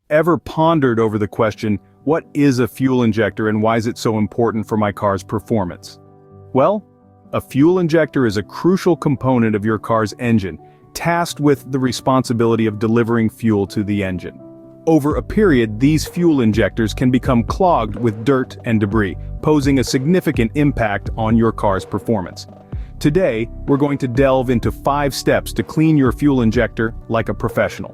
Ever pondered over the question, what is a fuel injector and why is it so important for my car's performance? Well, a fuel injector is a crucial component of your car's engine, tasked with the responsibility of delivering fuel to the engine. Over a period, these fuel injectors can become clogged with dirt and debris, posing a significant impact on your car's performance. Today, we're going to delve into 5 steps to clean your fuel injector like a professional.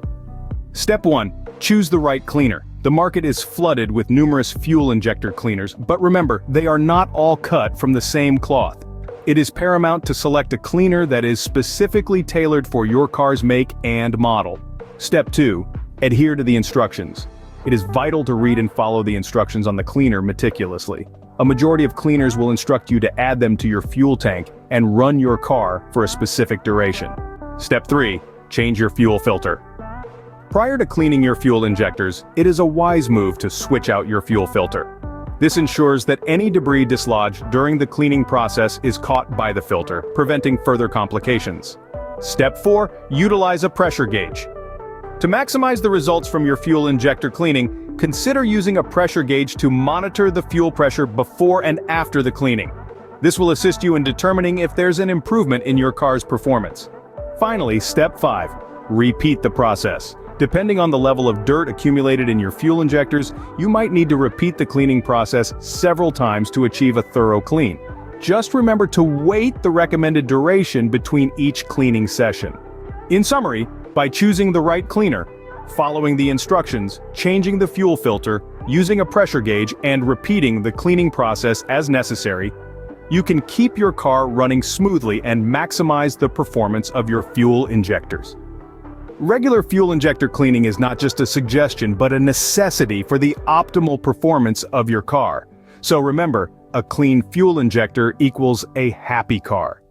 Step 1. Choose the right cleaner. The market is flooded with numerous fuel injector cleaners, but remember, they are not all cut from the same cloth. It is paramount to select a cleaner that is specifically tailored for your car's make and model. Step 2. Adhere to the instructions. It is vital to read and follow the instructions on the cleaner meticulously. A majority of cleaners will instruct you to add them to your fuel tank and run your car for a specific duration. Step 3. Change your fuel filter. Prior to cleaning your fuel injectors, it is a wise move to switch out your fuel filter. This ensures that any debris dislodged during the cleaning process is caught by the filter, preventing further complications. Step 4. Utilize a pressure gauge. To maximize the results from your fuel injector cleaning, consider using a pressure gauge to monitor the fuel pressure before and after the cleaning. This will assist you in determining if there's an improvement in your car's performance. Finally, Step 5. Repeat the process. Depending on the level of dirt accumulated in your fuel injectors, you might need to repeat the cleaning process several times to achieve a thorough clean. Just remember to wait the recommended duration between each cleaning session. In summary, by choosing the right cleaner, following the instructions, changing the fuel filter, using a pressure gauge, and repeating the cleaning process as necessary, you can keep your car running smoothly and maximize the performance of your fuel injectors. Regular fuel injector cleaning is not just a suggestion but a necessity for the optimal performance of your car. So remember, a clean fuel injector equals a happy car.